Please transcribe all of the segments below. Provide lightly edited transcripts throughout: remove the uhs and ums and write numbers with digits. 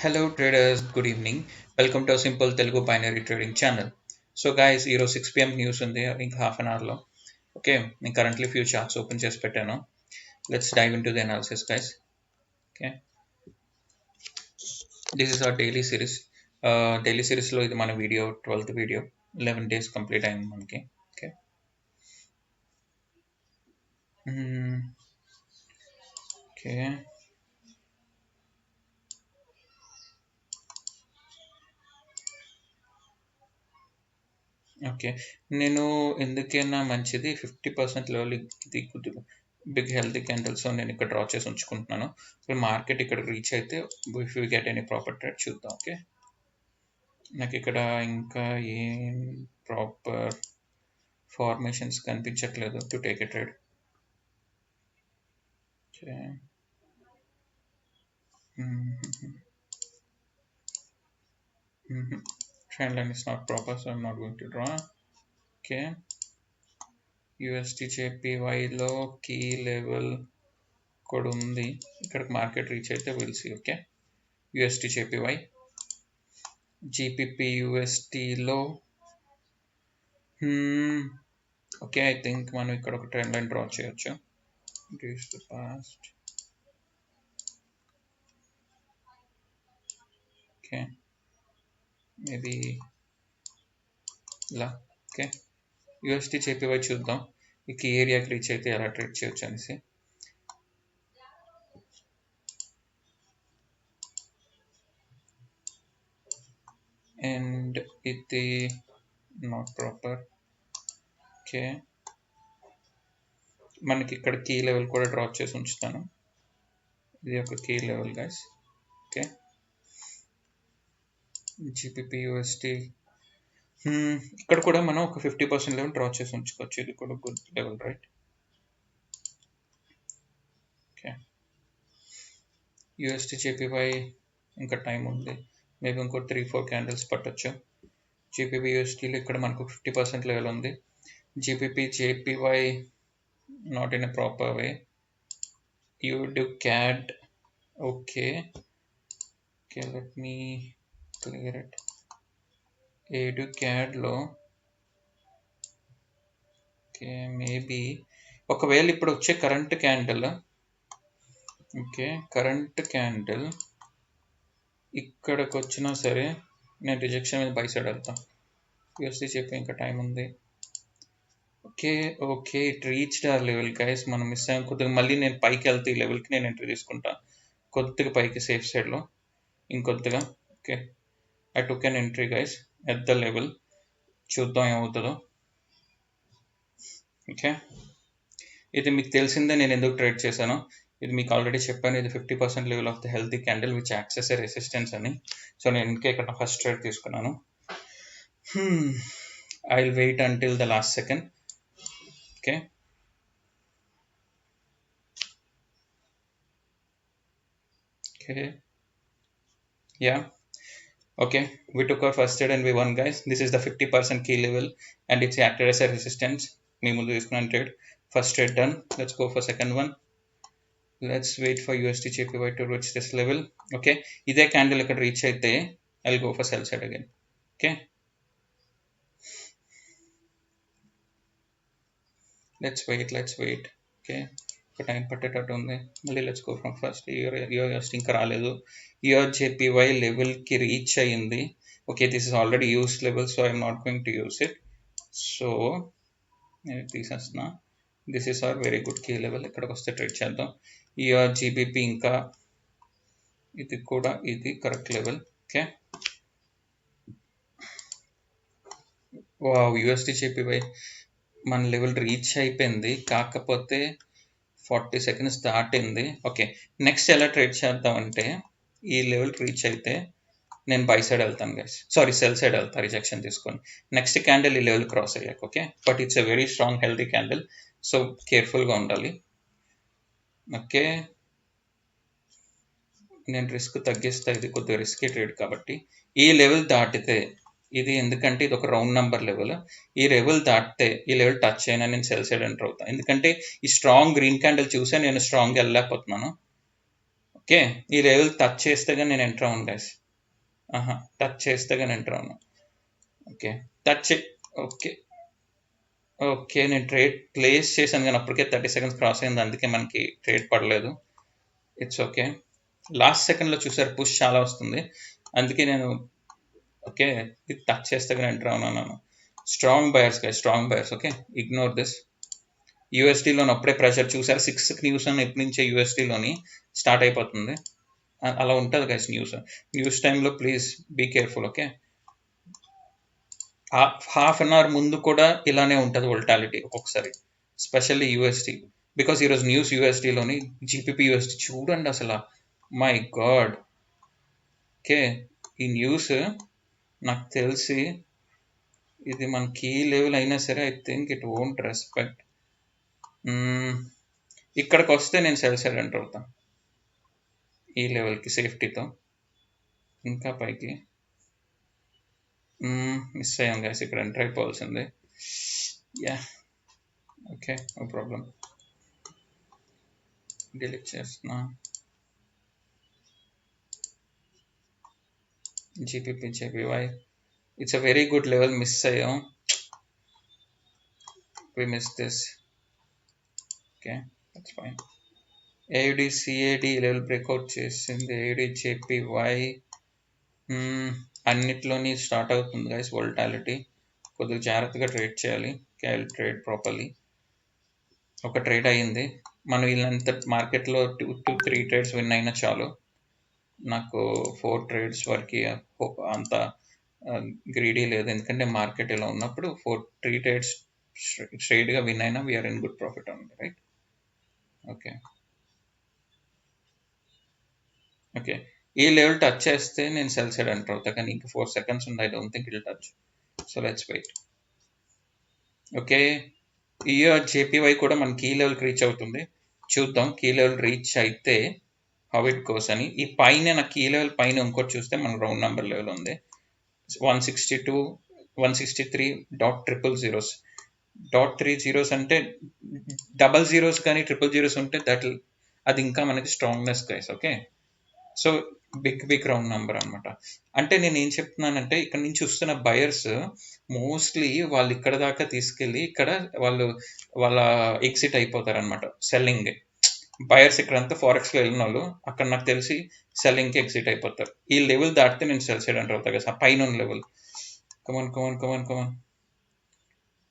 Hello traders, good evening. Welcome to a simple Telugu binary trading channel. So guys, ఈరోజు 6 p.m. News ఉంది ఇంకా half an అవర్లో. Okay, నేను currently few charts open చేసి పెట్టాను. Let's dive into the analysis guys. Okay, this is our daily series. Daily సిరీస్లో ఇది మన video 12th video. 11 days complete అయింది మనకి. Okay, okay, okay. నేను ఎందుకైనా మంచిది 50% లెవెల్ ఇది కొద్దిగా బిగ్ హెల్తీ క్యాండిల్స్ నేను ఇక్కడ డ్రా చేసి ఉంచుకుంటున్నాను. సో మార్కెట్ ఇక్కడ రీచ్ అయితే if you get any proper trade చూద్దాం. ఓకే, నాకు ఇక్కడ ఇంకా ఏం ప్రాపర్ ఫార్మేషన్స్ కనిపించట్లేదు to take a trade. Okay, trend line is not proper, so I'm not going to draw. Okay, USD JPYలో కీ లెవెల్ కూడా ఉంది. ఇక్కడికి మార్కెట్ రీచ్ అయితే will see. Okay, USD JPY, GBP USDలో ఓకే, ఐ థింక్ మనం ఇక్కడ ఒక trend line draw చేయొచ్చు. Reduce the past. Okay, maybe ఇలా. ఓకే, USD JPY చూద్దాం ఇక ఏరియాకి రీచ్ అయితే ఎలా ట్రేడ్ చేయొచ్చు అనేసి. అండ్ ఇది నాట్ ప్రాపర్. ఓకే, మనకి ఇక్కడ కీ లెవెల్ కూడా డ్రా చేసి ఉంచుతాను. ఇది ఒక key level guys. Okay, GBP USD ఇక్కడ కూడా మనం ఒక 50% లెవెల్ డ్రా చేసి ఉంచుకోవచ్చు. ఇది కూడా good level right. Okay, USD JPY ఇంకా టైం ఉంది, మేబీ ఇంకో 3-4 క్యాండిల్స్ పట్టొచ్చు. GBP USDలో ఇక్కడ మనకు 50% లెవెల్ ఉంది. GBP JPY not in a proper way. You do CAD. Okay, let me clear it. Edu CAD లో ఓకే, మేబీ ఒకవేళ ఇప్పుడు వచ్చే current candle, okay current candle ఇక్కడికి వచ్చినా సరే నేను రిజెక్షన్ మీద బై సైడ్ వెళ్తాను. యూఎస్డీ చెప్పి ఇంకా టైం ఉంది. ఓకే, ఇట్ రీచ్డ్ ఆ లెవెల్ గైస్. మనం మిస్ అయ్యాం కొద్దిగా. మళ్ళీ నేను పైకి వెళ్తే ఈ లెవెల్కి నేను ఎంట్రీ తీసుకుంటా కొద్దిగా పైకి సేఫ్ సైడ్లో ఇంకొద్దిగా. Okay, I took an entry guys at the level. చూద్దాం ఏమవుతుందో. ఓకే, ఇది మీకు తెలిసిందే నేను ఎందుకు ట్రేడ్ చేశాను. ఇది మీకు ఆల్రెడీ చెప్పాను. ఇది 50% level of the healthy candle which acts as a resistance అని. సో నేను ఇంకా ఇక్కడ ఫస్ట్ ట్రేడ్ తీసుకున్నాను. I will wait until the last second. Okay, yeah, okay, we took our first trade and we won guys. This is the 50% key level and it's acted as a resistance. Me mundu తీసుకున్నాను trade. First trade done. Let's go for second one. Let's wait for USD JPY to reach this level. Okay, ఇదే candle ఇక్కడ reach అయితే I'll go for sell side again. Okay, let's wait. Okay, time పట్టేటట్టు ఉంది. మళ్ళీ let's go from first. USD ఇంకా రాలేదు. JPY లెవెల్కి reach అయ్యింది. Okay, this is already use level, so I'm not going to use it. So నేను తీసేస్తున్నా. This is our very good key level. ఇక్కడికి వస్తే ట్రేడ్ చేద్దాం. GBP ఇంకా ఇది కూడా ఇది correct level. Okay, wow, USD JPY మన లెవెల్ రీచ్ అయిపోయింది, కాకపోతే 40 సెకండ్స్ దాటింది. ఓకే, నెక్స్ట్ ఎలా ట్రేడ్ చేద్దామంటే ఈ లెవెల్ రీచ్ అయితే నేను బై సైడ్ వెళ్తాను గైస్. సారీ, సెల్ సైడ్ వెళ్తాను రిజెక్షన్ తీసుకొని. నెక్స్ట్ క్యాండిల్ ఈ లెవెల్ క్రాస్ అయ్యాక. Okay, but it's a very strong healthy candle, so కేర్ఫుల్గా ఉండాలి. ఓకే, నేను రిస్క్ తగ్గిస్తా. ఇది కొద్దిగా రిస్కీ ట్రేడ్ కాబట్టి. ఈ లెవెల్ దాటితే ఇది, ఎందుకంటే ఇది ఒక రౌండ్ నెంబర్ లెవెల్, ఈ లెవెల్ దాటితే ఈ లెవెల్ టచ్ అయినా నేను సెల్ సైడ్ ఎంటర్ అవుతాను. ఎందుకంటే ఈ స్ట్రాంగ్ గ్రీన్ క్యాండిల్ చూసే నేను స్ట్రాంగ్ వెళ్ళలేకపోతున్నాను. ఓకే, ఈ లెవెల్ టచ్ చేస్తే కానీ నేను ఎంటర్ అవ్వను గైస్. టచ్ చేస్తే కానీ ఎంటర్ అవ్వను. Okay, touch. ఓకే ఓకే, నేను ట్రేడ్ ప్లేస్ చేశాను కానీ అప్పటికే 30 సెకండ్స్ క్రాస్ అయింది, అందుకే మనకి ట్రేడ్ పడలేదు. It's okay. లాస్ట్ సెకండ్లో చూసారు పుష్ చాలా వస్తుంది, అందుకే నేను ఓకే ఇది టచ్ చేస్తే కానీ ఎంటర్ అవునాను. Strong buyers guys, strong buyers. Okay, ignore this. యూఎస్డీలోని అప్పుడే ప్రెషర్ చూసారు, 6కి న్యూస్ అని ఎప్పటి నుంచే యూఎస్డీలోని స్టార్ట్ అయిపోతుంది. అలా ఉంటుంది గైస్ న్యూస్ టైంలో please be careful. Okay, half an hour ముందు కూడా ఇలానే ఉంటుంది వోల్టాలిటీ ఒక్కొక్కసారి, స్పెషల్లీ యూఎస్టీ. బికాస్ ఈరోజు న్యూస్ యూఎస్డీలోని జీపీపీ యూఎస్డీ చూడండి అసలు, మై గాడ్. ఓకే, ఈ న్యూస్ నాకు తెలిసి ఇది మన కీ లెవెల్ అయినా సరే I think it won't respect. ఇక్కడికి వస్తే నేను సెల్ సైడ్ ఎంటర్ అవుతాను ఈ లెవెల్కి సేఫ్టీతో. ఇంకా పైకి మిస్ అయ్యాం గైస్, ఇక్కడ ఎంటర్ అయిపోవాల్సింది. Yeah okay, no problem. Delete చేస్తున్నా. GBP JPY, it's a very good level, miss అయ్యాం. we missed this. Okay, that's fine. AUD CAD level breakout చేసింది. AUD JPY అన్నిట్లోని స్టార్ట్ అవుతుంది గైస్ వోల్టాలిటీ, కొద్దిగా జాగ్రత్తగా ట్రేడ్ చేయాలి. Trade properly. ఒక trade అయ్యింది, మనం వీళ్ళంత మార్కెట్లో 2-3 ట్రేడ్స్ విన్ అయినా చాలు. నాకు 4 ట్రేడ్స్ వరకు అంత గ్రీడీ లేదు, ఎందుకంటే మార్కెట్ ఇలా ఉన్నప్పుడు 3 ట్రేడ్స్ స్ట్రైట్గా విన్ అయినా వీఆర్ ఇన్ గుడ్ ప్రాఫిట్ ఉంది, రైట్? ఓకే ఓకే, ఈ లెవెల్ టచ్ చేస్తే నేను సెల్ సైడ్ ఎంటర్ అవుతా, కానీ ఇంకా 4 సెకండ్స్ ఉంది. I don't think it touch, so let's wait. Okay, JPY కూడా మన కీ లెవెల్కి రీచ్ అవుతుంది, చూద్దాం. కీ లెవెల్ రీచ్ అయితే హౌ ఇట్ గోస్ అని. ఈ పైన నాకు కీ లెవెల్ పైన ఇంకోటి చూస్తే మన రౌండ్ నెంబర్ లెవెల్ ఉంది 162 163.000. .30 అంటే డబల్ జీరోస్ కానీ ట్రిపుల్ జీరోస్ ఉంటే అది ఇంకా మనకి strongness guys. Okay, so big round number అనమాట. అంటే నేను ఏం చెప్తున్నానంటే ఇక్కడ నుంచి వస్తున్న బయర్స్ మోస్ట్లీ వాళ్ళు ఇక్కడ దాకా తీసుకెళ్ళి ఇక్కడ వాళ్ళ ఎగ్జిట్ అయిపోతారు అనమాట సెల్లింగ్. బయర్స్ ఇక్కడంతా ఫారెక్స్లో వెళ్ళిన వాళ్ళు అక్కడ నాకు తెలిసి సెల్లింగ్కి ఎగ్జిట్ అయిపోతారు. ఈ లెవెల్ దాటితే నేను సెల్ సైడ్ అంటారు అవుతా కదా, పైన level. Come on come on come on come on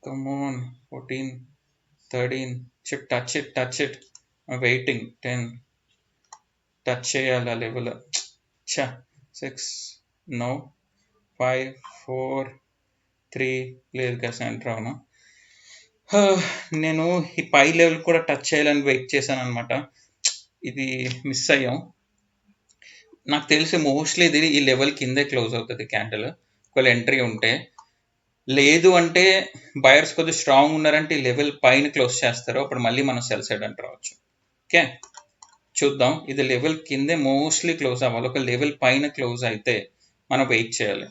come on 14 13 chip touch it waiting 10 touch చేయాలి ఆ లెవెల్. 6 నో 5 4 3 లేదు కదా సెంటర్ అవును. నేను ఈ పై లెవెల్ కూడా టచ్ చేయాలని వెయిట్ చేశాను అనమాట, ఇది మిస్ అయ్యాం. నాకు తెలిసి మోస్ట్లీ ఇది ఈ లెవెల్ కిందే క్లోజ్ అవుతుంది క్యాండిల్, ఒకవేళ ఎంట్రీ ఉంటే. లేదు అంటే బయర్స్ కొద్దిగా స్ట్రాంగ్ ఉన్నారంటే ఈ లెవెల్ పైన క్లోజ్ చేస్తారు, అప్పుడు మళ్ళీ మనం సెల్ సైడ్ ఎంటర్ అవ్వచ్చు. ఓకే, చూద్దాం. ఇది లెవెల్ కిందే మోస్ట్లీ క్లోజ్ అవ్వాలి, ఒక లెవెల్ పైన క్లోజ్ అయితే మనం వెయిట్ చేయాలి.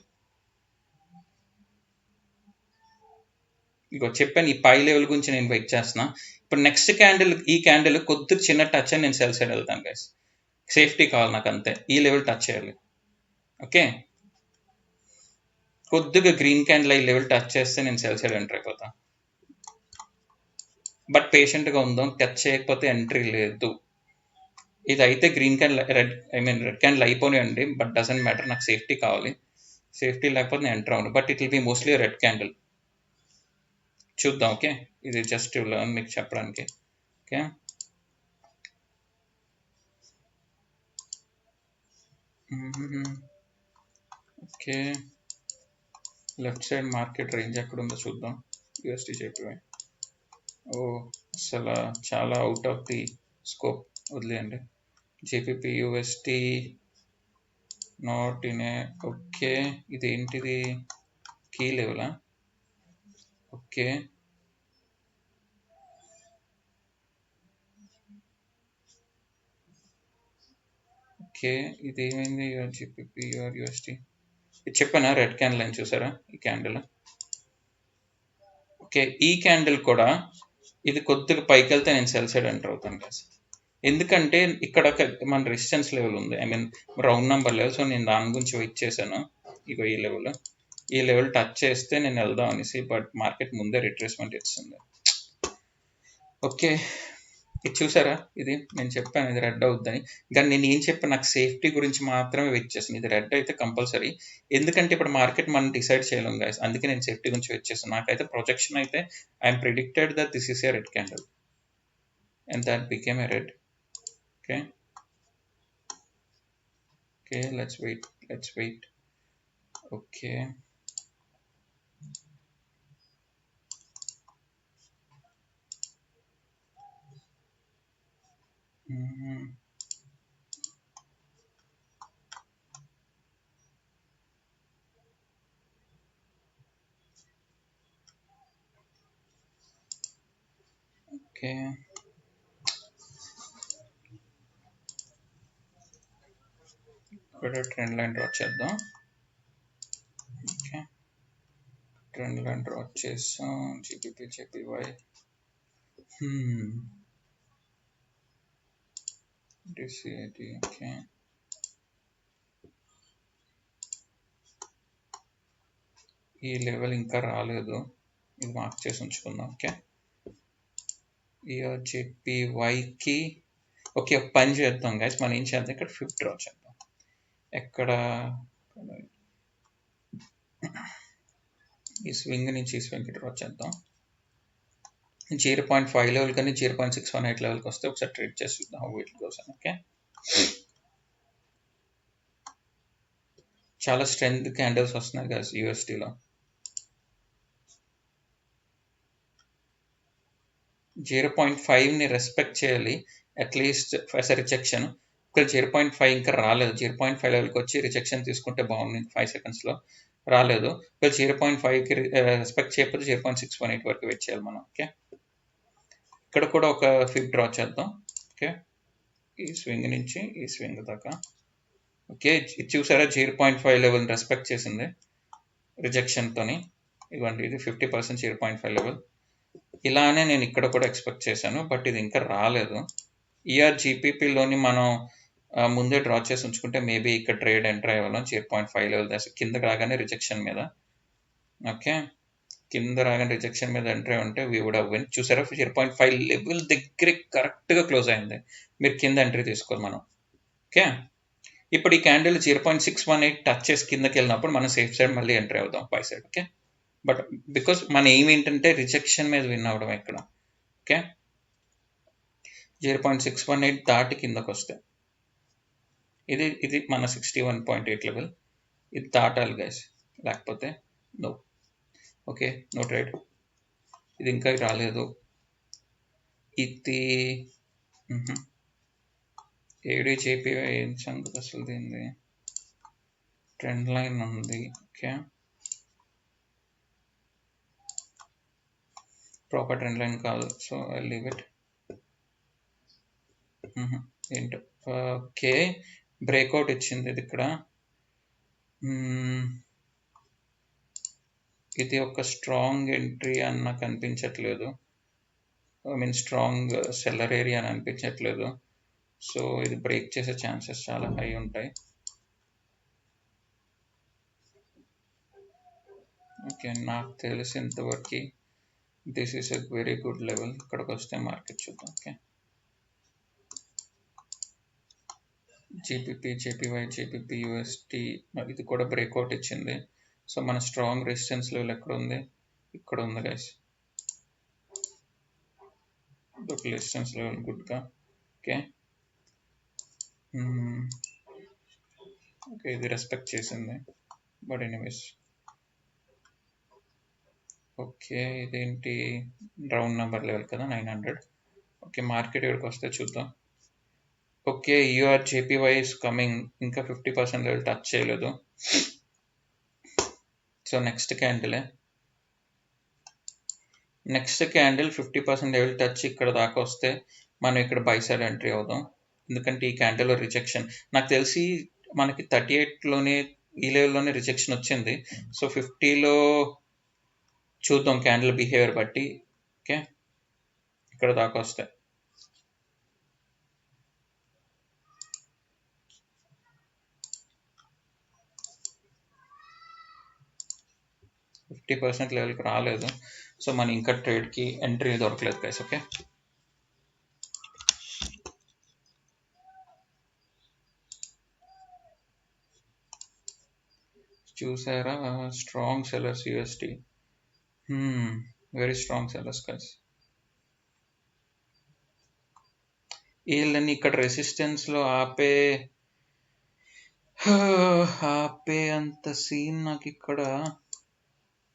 ఇగో చెప్పాను, ఈ పై లెవెల్ గురించి నేను వెయిట్ చేస్తున్నా. ఇప్పుడు నెక్స్ట్ క్యాండిల్, ఈ క్యాండిల్ కొద్దిగా చిన్న టచ్ అని నేను సెల్ సైడ్ వెళ్తాను గైస్, సేఫ్టీ కావాలి నాకు అంతే. ఈ లెవెల్ టచ్ చేయాలి. ఓకే, కొద్దిగా గ్రీన్ క్యాండిల్ ఈ లెవెల్ టచ్ చేస్తే నేను సెల్ సైడ్ ఎంటర్ అయిపోతా. బట్ పేషెంట్గా ఉందాం, టచ్ చేయకపోతే ఎంట్రీ లేదు. ఇది అయితే గ్రీన్ క్యాండిల్ రెడ్ క్యాండిల్ అయిపోయాయండి, బట్ డజంట్ మ్యాటర్, నాకు సేఫ్టీ కావాలి. సేఫ్టీ లేకపోతే నేను ఎంటర్ అవ్వను, but it will be mostly red candle. చూద్దాం. ఓకే, ఇది జస్ట్ మీకు చెప్పడానికి. Okay, okay left side market range ఎక్కడ ఉందో చూద్దాం. యూఎస్టీ జేపీవై, ఓ అసలు చాలా అవుట్ ఆఫ్ ది స్కోప్, వదిలేయండి. GBP USD not in a. Okay, ఇదేంటిది కీ లెవెలా? ఓకే ఓకే, ఇది ఏమైంది? జీపీపీ యూఆర్ యూఎస్టీ ఇది చెప్పానా, రెడ్ క్యాండిల్ అని చూసారా ఈ క్యాండిల్. ఓకే, ఈ క్యాండిల్ కూడా ఇది కొద్దిగా పైకి వెళ్తే నేను సెల్ సైడ్ ఎంటర్ అవుతాను కదా. ఎందుకంటే ఇక్కడ మన రెసిస్టెన్స్ లెవెల్ ఉంది, I mean round number level. So నేను దాని గురించి వెయిట్ చేశాను. ఇగో ఈ లెవెల్ టచ్ చేస్తే నేను వెళ్దాం అనేసి, బట్ మార్కెట్ ముందే రిట్రేస్మెంట్ ఇస్తుంది. ఓకే, ఇది చూసారా, ఇది నేను చెప్పాను ఇది రెడ్ అవుద్దని. కానీ నేను ఏం చెప్పాను, నాకు సేఫ్టీ గురించి మాత్రమే వెయిట్ చేస్తాను. ఇది రెడ్ అయితే కంపల్సరీ, ఎందుకంటే ఇప్పుడు మార్కెట్ మనం డిసైడ్ చేయలేం గాయస్, అందుకే నేను సేఫ్టీ గురించి వెయిట్ చేస్తాను. నాకైతే ప్రొజెక్షన్ అయితే I'm predicted that this is a red candle and that became a red. Okay okay, let's wait. Okay, okay, ఇక్కడ ట్రెండ్ లైన్ డ్రా చేద్దాం. ఓకే, ట్రెండ్ లైన్ డ్రా చేసాం. GBP JPY decided. ఓకే, ఈ level ఇంకా రాలేదు, ఇది mark చేసి ఉంచుకుందాం. Okay, జేపీవైకి okay, ఒక పని చేద్దాం గైస్, మనం ఏం చేద్దాం, ఇక్కడ 5 డ్రా చేద్దాం. ఎక్కడ ఈ స్వింగ్ నుంచి ఈ స్వింగ్ డ్రా చేద్దాం. 0.5 లెవెల్ కానీ 0.618 లెవెల్కి వస్తే ఒకసారి ట్రేడ్ చేసి చూద్దాం హౌ ఇట్ గోస్. ఓకే, చాలా స్ట్రెంత్ క్యాండిల్స్ వస్తున్నాయి గైస్ యూఎస్టీలో. 0.5ని రెస్పెక్ట్ చేయాలి అట్లీస్ట్ యాజ్ అ రిజెక్షన్. ఇక్కడ 0.5 ఇంకా రాలేదు, 0.5 లెవెల్కి వచ్చి రిజెక్షన్ తీసుకుంటే బాగుంది 5 సెకండ్స్లో, రాలేదు. ఇక్కడ 0.5కి రెస్పెక్ట్ చేయకపోతే 0.618 వరకు వెయిట్ చేయాలి మనం. ఓకే, ఇక్కడ కూడా ఒక 5 డ్రా చేద్దాం. ఓకే, ఈ స్వింగ్ నుంచి ఈ స్వింగ్ దాకా. ఓకే, ఇది చూసారా 0.5 లెవెల్ రెస్పెక్ట్ చేసింది రిజెక్షన్తోని. ఇవ్వండి, ఇది 50% 0.5 లెవెల్. ఇలానే నేను ఇక్కడ కూడా ఎక్స్పెక్ట్ చేశాను, బట్ ఇది ఇంకా రాలేదు. జీపీపీలోని మనం ముందే డ్రా చేసి ఉంచుకుంటే మేబీ ఇక్కడ ట్రేడ్ ఎంటర్ అయ్యేవాళ్ళం 0.5 లెవెల్ దాకా. కిందకి రాగానే రిజెక్షన్ మీద, ఓకే, కింద రాగానే రిజెక్షన్ మీద ఎంటర్ అయి ఉంటే వీ వుడ్ హావ్ విన్. చూసారా 0.5 లెవెల్ దగ్గర కరెక్ట్గా క్లోజ్ అయింది, మీరు కింద ఎంట్రీ తీసుకోవాలి మనం. ఓకే, ఇప్పుడు ఈ క్యాండిల్ 0.618 టచ్ చేసి కిందకి వెళ్ళినప్పుడు మనం సేఫ్ సైడ్ మళ్ళీ ఎంట్రీ అవుతాం పై సైడ్. ఓకే, బట్ బికాస్ మన ఎయిమ్ ఏంటంటే రిజెక్షన్ మీద విన్ అవడం ఇక్కడ. ఓకే, 0.618 దాటి కిందకు వస్తే ఇది మన 61.8 లెవెల్, ఇది దాటాలి గైస్, లేకపోతే నో. Okay, no trade. ఇది ఇంకా రాలేదు. ఇది ఏడీజేపీ ఏం సంగతి అసలు, దీనిది ట్రెండ్ లైన్ ఉంది. ఓకే, ప్రాపర్ ట్రెండ్ లైన్ కాదు, సో ఐ లీవ్ ఇట్. ఏంటో. ఓకే, బ్రేక్అవుట్ ఇచ్చింది ఇది ఇక్కడ. ఇది ఒక స్ట్రాంగ్ ఎంట్రీ అని నాకు అనిపించట్లేదు, I mean strong seller area అని అనిపించట్లేదు. సో ఇది బ్రేక్ చేసే ఛాన్సెస్ చాలా హై ఉంటాయి. ఓకే, నాకు తెలిసినంతవరకు this is a very good level. ఇక్కడికి వస్తే మార్కెట్ చూద్దాం. ఓకే, జీపీపీ జేపీవై జేపీపీ యూఎస్టీ ఇది కూడా బ్రేక్అవుట్ ఇచ్చింది. సో మన స్ట్రాంగ్ రెసిస్టెన్స్ లెవెల్ ఎక్కడ ఉంది, ఇక్కడ ఉంది గైస్, ఒక రెసిస్టెన్స్ లెవెల్ గుడ్గా. ఓకే ఓకే, ఇది రెస్పెక్ట్ చేసింది, బట్ ఎనీవేస్. ఓకే, ఇదేంటి రౌండ్ నెంబర్ లెవెల్ కదా 900. ఓకే, మార్కెట్ ఇక్కడికి వస్తే చూద్దాం. ఓకే, జేపీవై ఇస్ కమింగ్, ఇంకా 50% లెవెల్ టచ్ చేయలేదు. So next candle 50% level touch ఇక్కడ దాకా వస్తే మనం ఇక్కడ బై సైడ్ ఎంట్రీ అవుదాం. ఎందుకంటే ఈ క్యాండిల్లో రిజెక్షన్ నాకు తెలిసి మనకి 38లోనే ఈ లెవెల్లోనే రిజెక్షన్ వచ్చింది. సో 50లో చూద్దాం క్యాండిల్ బిహేవియర్ బట్టి. ఓకే, ఇక్కడ దాకా వస్తే 50% లెవెల్కి రాలేదు. సో మన ఇంకా ట్రేడ్కి ఎంట్రీ దొరకలేదు గైస్. ఓకే, చూసారా strong sellers UST, very strong sellers guys. వీళ్ళని ఇక్కడ రెసిస్టెన్స్లో ఆపే అంత సీన్ నాకు ఇక్కడ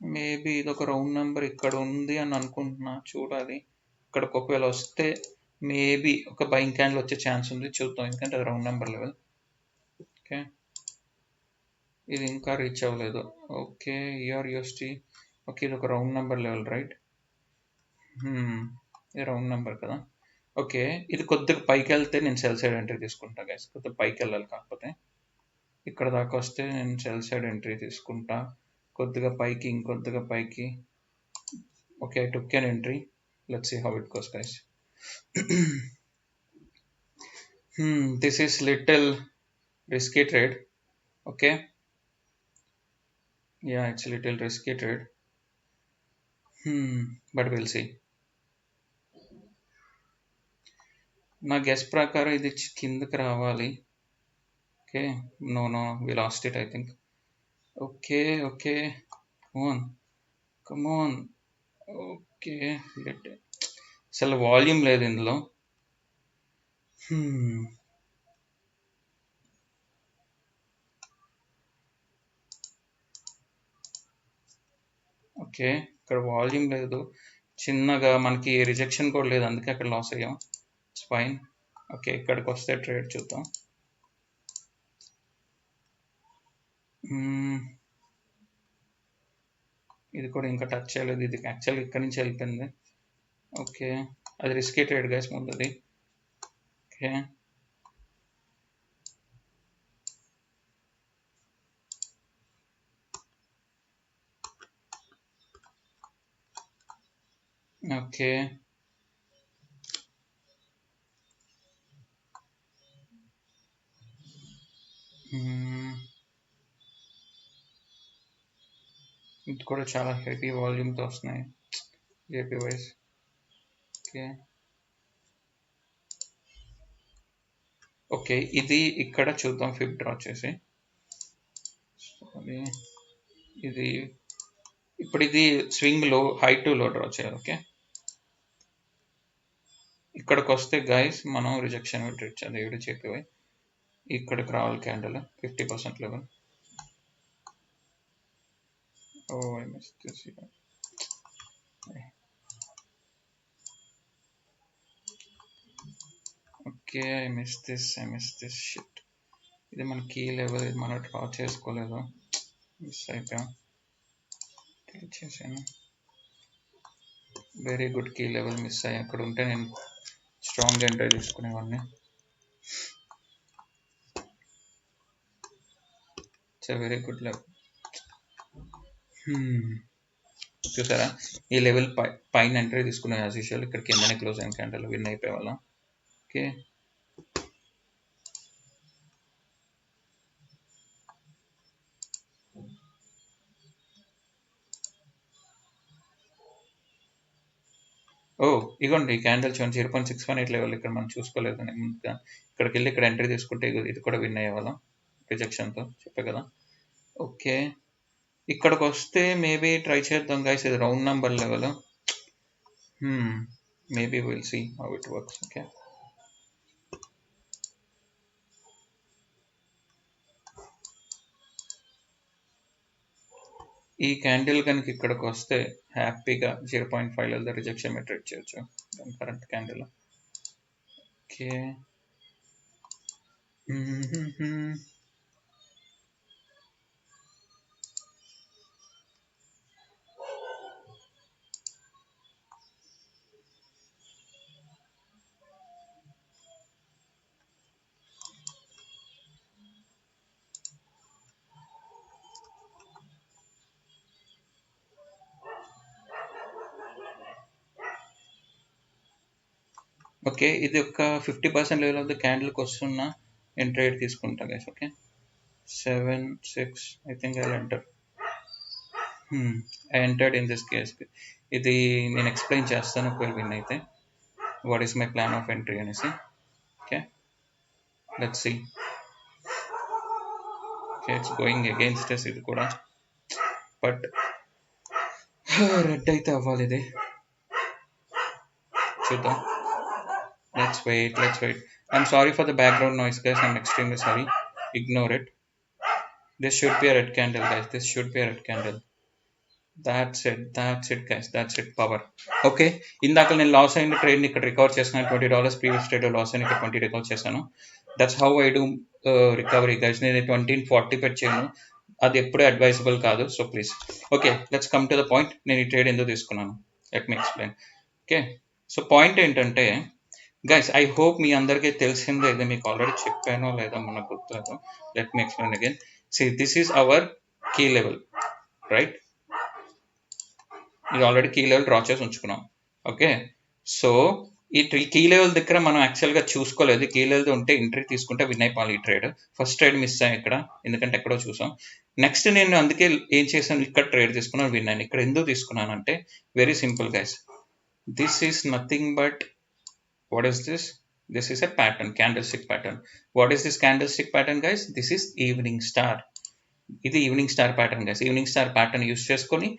మేబీ ఇది ఒక రౌండ్ నెంబర్ ఇక్కడ ఉంది అని అనుకుంటున్నా. చూడాలి, ఇక్కడికి ఒకవేళ వస్తే మేబీ ఒక బయింగ్ క్యాండిల్ వచ్చే ఛాన్స్ ఉంది, చూద్దాం. ఎందుకంటే అది రౌండ్ నెంబర్ లెవెల్. ఓకే, ఇది ఇంకా రీచ్ అవ్వలేదు. Okay, UST. ఓకే, ఇది ఒక రౌండ్ నెంబర్ లెవెల్ రైట్. ఇది రౌండ్ నెంబర్ కదా. ఓకే, ఇది కొద్దిగా పైకి వెళ్తే నేను సెల్ సైడ్ ఎంట్రీ తీసుకుంటా గైస్. కొద్దిగా పైకి వెళ్ళాలి, కాకపోతే ఇక్కడ దాకా వస్తే నేను సెల్ సైడ్ ఎంట్రీ తీసుకుంటా. కొద్దిగా పైకి, ఇంకొద్దిగా పైకి. Okay, I took an entry. Let's see how it goes guys. This is little risky trade. Okay, yeah, it's a little risky trade. But we'll see. నా గెస్ ప్రకారం ఇది కిందకి రావాలి. Okay, no, we lost it I think. Okay, come on. Okay, అసలు volume లేదు ఇందులో. Okay, ఇక్కడ volume లేదు, చిన్నగా మనకి రిజెక్షన్ కూడా లేదు, అందుకే అక్కడ లాస్ అయ్యాం. It's fine. ఓకే, ఇక్కడికి వస్తే ట్రేడ్ చూద్దాం. ఇది కూడా ఇంకా టచ్ చేయలేదు, ఇది యాక్చువల్గా ఇక్కడి నుంచి వెళ్ళిపోయింది. ఓకే, అది రిస్కీ ట్రేడ్ గైస్ ముందుది. ఓకే, ఓకే, ఇది కూడా చాలా హెవీ వాల్యూమ్తో వస్తున్నాయి జేపీ వైస్. ఓకే, ఓకే, ఇది ఇక్కడ చూద్దాం ఫిబ్ డ్రా చేసి. ఇది ఇప్పుడు ఇది స్వింగ్ లో హై టు లో డ్రా చేయాలి. ఓకే, ఇక్కడికి వస్తే గైస్ మనం రిజెక్షన్ ట్రీట్ చేయాలి. ఏడు చెప్పేవి ఇక్కడికి రావాలి candle 50% level. I missed this here. Okay, I missed this shit. ఇది మన కీ లెవెల్, ఇది మనం డ్రా చేసుకోలేదు, మిస్ అయిపోయాం. చేసాను, very good key level miss అయ్యాయి. అక్కడ ఉంటే నేను స్ట్రాంగ్ ఎంట్రీ తీసుకునేవాడిని. It's very good level. చూసారా, ఈ లెవెల్ పైన ఎంట్రీ తీసుకునే యాజ్ యూజువల్. ఇక్కడ కిందనే క్లోజ్ అయిన క్యాండిల్ విన్ అయిపోయే వాళ్ళం. ఓకే, ఇగోండి ఈ క్యాండిల్ చూడండి 0.618 లెవెల్. ఇక్కడ మనం చూసుకోలేదు, ఇక్కడికి వెళ్ళి ఇక్కడ ఎంట్రీ తీసుకుంటే ఇది కూడా విన్ అయ్యే వాళ్ళం రిజెక్షన్తో, చెప్పే కదా. ఓకే, ఇక్కడికి వస్తే మేబీ ట్రై చేద్దాం గైస్. ఇది round number level. Maybe will see how it works. Okay, ఈ క్యాండిల్ కనుక ఇక్కడికి వస్తే హ్యాపీగా 0.5 రిజెక్షన్ ట్రేడ్ చేయొచ్చు దాని కరెంట్ క్యాండిల్. ఓకే, ఓకే, ఇది ఒక 50% లెవెల్ ఆఫ్ ద క్యాండిల్కి వస్తున్నా నేను ట్రేడ్ తీసుకుంటా guys. Okay, 7, 6 I think I enter. I entered in this case. ఇది నేను ఎక్స్ప్లెయిన్ చేస్తాను ఒకవేళ విన్ అయితే what is my plan of entry అనేసి. Okay, let's see. Okay, it's going against us ఇది కూడా, బట్ రెడ్ అయితే అవ్వాలి ఇది. చూద్దాం. Let's wait. I'm sorry for the background noise, guys. I'm extremely sorry. Ignore it. This should be a red candle, guys. This should be a red candle. That's it, guys. That's it. Power. Okay, ఇందాక నేను loss అయిన ట్రేడ్ని ఇక్కడ recover చేస్తున్నాను. $20 previous trade loss అయిన ఇక్కడ 20 recover చేశాను. That's how I do recovery, guys. నేను 20-40 పెట్టాను, అది ఎప్పుడూ అడ్వైజబుల్ కాదు. So please. Okay, let's come to the point. నేను ఈ ట్రేడ్ ఎందుకు తీసుకున్నాను, let me explain. Okay, so point ఏంటంటే గైస్, ఐ హోప్ మీ అందరికీ తెలిసిందే, ఇది మీకు ఆల్రెడీ చెప్పానో లేదా మనకు గుర్తులేదు. Let me explain again. See, this is our key level, right? ఇది ఆల్రెడీ కీ లెవెల్ డ్రా చేసి ఉంచుకున్నాం. ఓకే, సో ఈ కీ లెవెల్ దగ్గర మనం యాక్చువల్గా చూసుకోలేదు. కీ లెవెల్ ఉంటే ఎంట్రీ తీసుకుంటే విన్ అయిపోవాలి ఈ ట్రేడ్. ఫస్ట్ ట్రేడ్ మిస్ అయ్యాయి ఇక్కడ, ఎందుకంటే ఎక్కడో చూసాం. నెక్స్ట్ నేను అందుకే ఏం చేశాను, ఇక్కడ ట్రేడ్ తీసుకున్నాను, విన్ అయ్యాను. ఇక్కడ ఎందుకు తీసుకున్నాను అంటే very simple, guys. This is nothing but, what is this? This is a pattern, candlestick pattern. What is this candlestick pattern, guys? This is evening star. ఇది evening star pattern, guys. Evening star pattern use చేసుకొని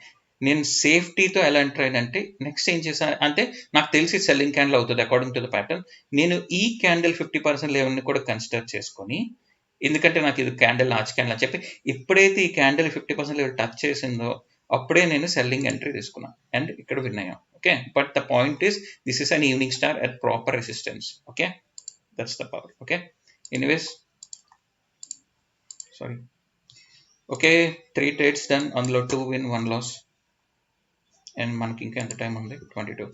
నేను సేఫ్టీతో ఎలా enter అయినంటే next ఏం చేశాను అంటే, నాకు తెలిసి selling candle అవుతుంది అకార్డింగ్ టు ద ప్యాటర్న్. నేను ఈ క్యాండిల్ 50% లెవెల్ని కూడా కన్సిడర్ చేసుకొని, ఎందుకంటే నాకు ఇది క్యాండిల్ లార్జ్ క్యాండిల్ అని చెప్పి, ఎప్పుడైతే ఈ క్యాండిల్ 50% లెవెల్ టచ్ చేసిందో అప్పుడే నేను సెల్లింగ్ ఎంట్రీ తీసుకున్నాను అండ్ ఇక్కడ విన్ అయ్యాం. Okay, but the point is this is an evening star at proper resistance. Okay, that's the power. Okay, anyways, sorry. Okay, 3 trades done, అందులో 2 విన్ 1 లాస్. అండ్ మనకి ఇంకా ఎంత టైం ఉంది, 22.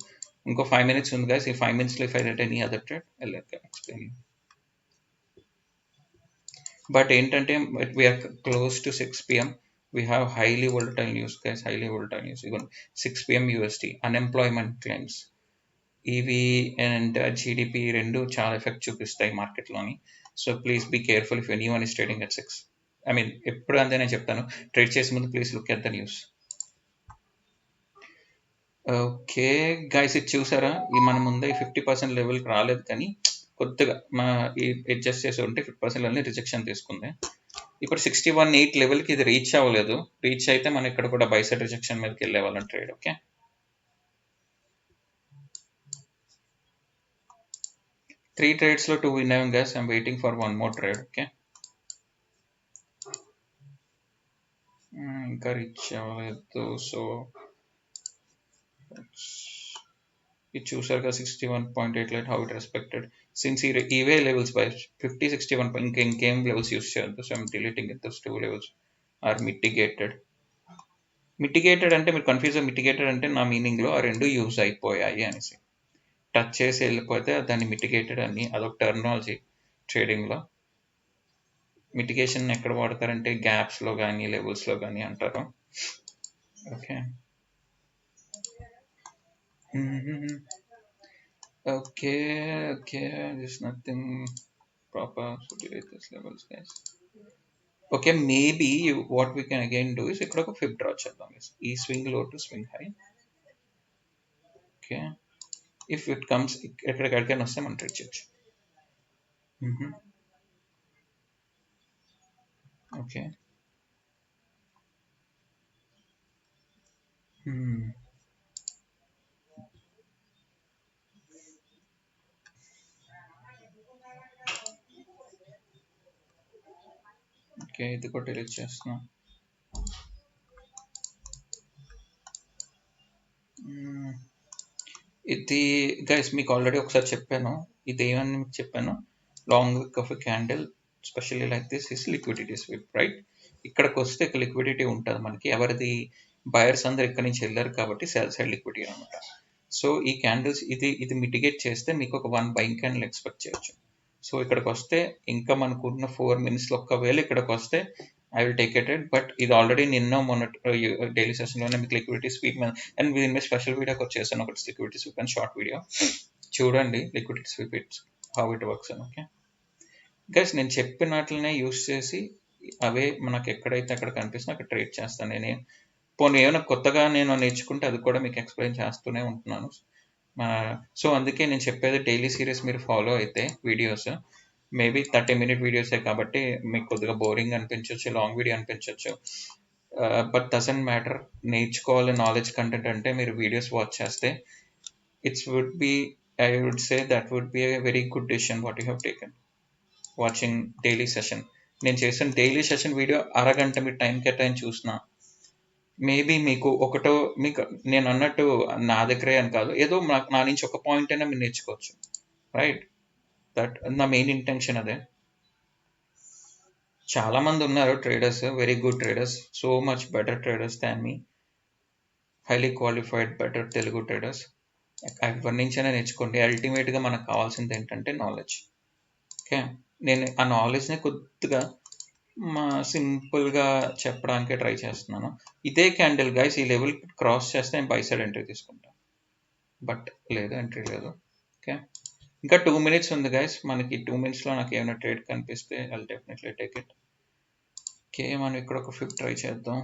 ఇంకో 5 minutes ఉంది, గైస్. ఈ 5 minutesలో if I get any other trade I will explain. But ఏంటంటే we are close to 6 PM. We have highly volatile news, guys. Highly volatile news. Even 6 PM USD. Unemployment claims. EV and GDP రెండు చాలా effect చూపిస్తాయి మార్కెట్లోని. So please be careful if anyone is trading at 6. I mean ఎప్పుడు అంతే నేను చెప్తాను, trade చేసే ముందు please look at the news. Okay guys, ఇది చూసారా, ఈ మన ముందే 50% లెవెల్కి రాలేదు, కానీ కొద్దిగా మా ఈ అడ్జస్ట్ చేసి ఉంటే 50% లెవెల్ని రిజెక్షన్ తీసుకుంది. ఇప్పుడు 61.8 లెవెల్కి ఇది రీచ్ అవ్వలేదు. రీచ్ అయితే మనం ఇక్కడ కూడా బై సైడ్ రిజెక్షన్ మీదకి వెళ్ళే వాళ్ళం ట్రేడ్. ఓకే, 3 ట్రేడ్స్లో 2 విన్ అయ్యాం, guys. I'm waiting for 1 more trade. Okay, ఇంకా రీచ్ అవ్వలేదు. సో ఇది చూసారుగా 61.8 light how it respected since ఇవే లెవెల్స్ బై 50, 61. ఇంకేం లెవెల్స్ యూస్ చేయొద్దు. So I'm deleting it. Those 2 levels are mitigated. Mitigated అంటే మీరు కన్ఫ్యూజ్. మిటిగేటెడ్ అంటే నా మీనింగ్లో ఆ రెండు యూజ్ అయిపోయాయి అనేసి. టచ్ చేసి వెళ్ళిపోతే దాన్ని మిటిగేటెడ్ అని, అదొక టెర్మినాలజీ ట్రేడింగ్లో. మిటిగేషన్ ఎక్కడ వాడతారంటే గ్యాప్స్లో కానీ లెవెల్స్లో కానీ అంటారు. Okay, okay, there's nothing proper, so delete this levels, guys. Okay, maybe what we can again do is ikkada oka flip draw cheddam, guys. E swing low to swing high. Okay, if it comes ikkada kadikani vaste man trade cheyochu. Okay, okay, ఇది కూడా delete చేస్తున్నా. ఇది guys మీకు already ఒకసారి చెప్పాను. ఇది ఏమని మీకు చెప్పాను, లాంగ్ విక్ of a candle specially like this is liquidity sweep, right? ఇక్కడికి వస్తే ఇక్కడ లిక్విడిటీ ఉంటుంది మనకి. ఎవరిది, బయర్స్ అందరు ఇక్కడ నుంచి వెళ్ళారు కాబట్టి సెల్ సైడ్ లిక్విడిటీ అనమాట. సో ఈ క్యాండిల్స్ ఇది మిటిగేట్ చేస్తే మీకు ఒక 1 బయింగ్ క్యాండిల్ ఎక్స్పెక్ట్ చేయొచ్చు. సో ఇక్కడికి వస్తే ఇంకా మనకున్న 4 minutesలో ఒకవేళ ఇక్కడికి వస్తే I will take it. But ఇది ఆల్రెడీ నిన్న మొన్న డైలీ సెషన్లోనే మీకు లిక్విడిటీ స్వీప్ మీద అండ్ దీని మీద స్పెషల్ వీడియోకి వచ్చేసాను ఒకటి, liquidity sweep and short video చూడండి. Liquidity sweep it's how it works అని. ఓకే గైస్, నేను చెప్పినట్లనే యూస్ చేసి అవే మనకు ఎక్కడైతే అక్కడ కనిపిస్తున్నా అక్కడ ట్రేడ్ చేస్తాను. నేను పోనీ ఏమైనా కొత్తగా నేను నేర్చుకుంటే అది కూడా మీకు ఎక్స్ప్లెయిన్ చేస్తూనే ఉంటున్నాను. సో అందుకే నేను చెప్పేది డైలీ సిరీస్ మీరు ఫాలో అయితే వీడియోస్ మేబీ 30-minute వీడియోసే కాబట్టి మీకు కొద్దిగా బోరింగ్ అనిపించవచ్చు, లాంగ్ వీడియో అనిపించవచ్చు. But doesn't matter. నేర్చుకోవాలి నాలెడ్జ్ కంటెంట్ అంటే మీరు వీడియోస్ వాచ్ చేస్తే would be I would say that would be a very good decision what you have taken watching daily session. నేను చేసిన డైలీ సెషన్ వీడియో అరగంట మీరు time కేటాయించి చూసిన మేబీ మీకు ఒకటో మీకు నేను అన్నట్టు నా దగ్గరే అని కాదు, ఏదో నా నుంచి ఒక పాయింట్ అయినా మీరు నేర్చుకోవచ్చు. రైట్, దట్ నా మెయిన్ ఇంటెన్షన్ అదే. చాలా మంది ఉన్నారు traders, very good traders, so much better traders than me, highly qualified better Telugu traders. ఎవరి నుంచైనా నేర్చుకోండి. అల్టిమేట్గా మనకు కావాల్సింది ఏంటంటే నాలెడ్జ్. ఓకే, నేను ఆ నాలెడ్జ్ని కొద్దిగా సింపుల్గా చెప్పడానికి ట్రై చేస్తున్నాను. ఇదే క్యాండిల్ గైస్ ఈ లెవెల్ క్రాస్ చేస్తే నేను బై సైడ్ ఎంట్రీ తీసుకుంటాను, బట్ లేదు, ఎంట్రీ లేదు. ఓకే, ఇంకా 2 minutes ఉంది గైస్ మనకి. 2 minutesలో నాకు ఏమైనా ట్రేడ్ కనిపిస్తే I definitely take it. Okay, మనం ఇక్కడ ఒక ఫిఫ్త్ ట్రై చేద్దాం.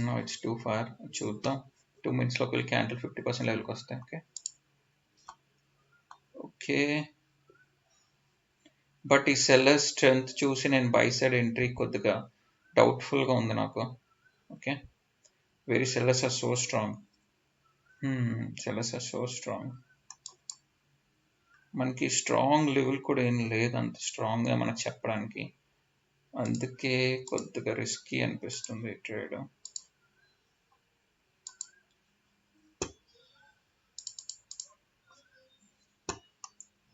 No, it's too far. చూద్దాం 2 minutesలోకి వెళ్ళి క్యాండిల్ 50% లెవెల్కి వస్తాయి. ఓకే ఓకే, బట్ ఈ సెల్లర్ స్ట్రెంత్ చూసి నేను బై సైడ్ ఎంట్రీ కొద్దిగా డౌట్ఫుల్గా ఉంది నాకు. Okay, very sellers are so strong. Sellers are so strong. మనకి స్ట్రాంగ్ లెవెల్ కూడా ఏం లేదు అంత స్ట్రాంగ్గా మనకు చెప్పడానికి, అందుకే కొద్దిగా రిస్కీ అనిపిస్తుంది ఈ ట్రేడ్.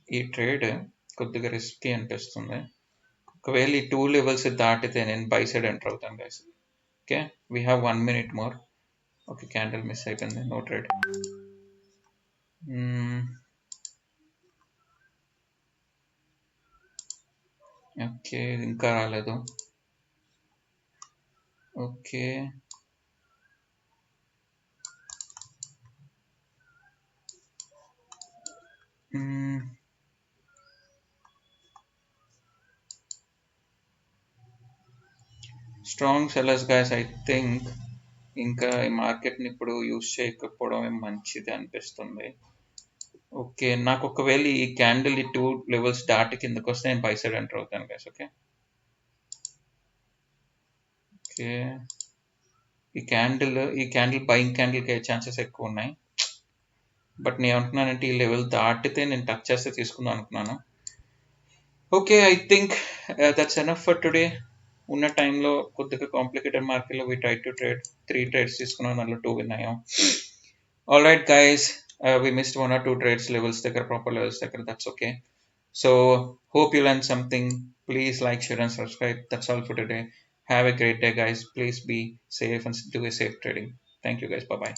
ఈ ట్రేడ్ కొద్దిగా రిస్కీ అనిపిస్తుంది. ఒకవేళ ఈ 2 levels దాటితే నేను బై సైడ్ ఎంటర్ అవుతాను guys. Okay, we have 1 minute more. Okay, candle miss అయిపోయింది, నో ట్రేడ్. ఓకే, ఇంకా రాలేదు. Okay, strong sellers guys. I think ఇంకా ఈ మార్కెట్ని ఇప్పుడు యూస్ చేయకపోవడం మంచిది అనిపిస్తుంది. ఓకే, నాకు ఒకవేళ ఈ క్యాండిల్ ఈ 2 levels దాటి కిందకి వస్తే నేను బై సైడ్ ఎంటర్ అవుతాను గైస్. ఓకే ఓకే, ఈ క్యాండిల్ బయింగ్ క్యాండిల్కి అయ్యే ఛాన్సెస్ ఎక్కువ ఉన్నాయి. బట్ నేను అనుకున్నానంటే ఈ లెవెల్ దాటితే నేను టచ్ చేస్తే తీసుకుందాం అనుకున్నాను. Okay, I think that's enough for today. ఉన్న టైంలో కొద్దిగా కాంప్లికేటెడ్ మార్కెట్లో we try to trade 3 trades తీసుకున్నాం, దాంట్లో 2 win అయ్యాం. All right guys, we missed 1 or 2 trades levels దగ్గర, proper levels దగ్గర. That's okay. So hope you learned something. Please like, share and subscribe. That's all for today. Have a great day guys. Please be safe and do a safe trading. Thank you guys. Bye bye.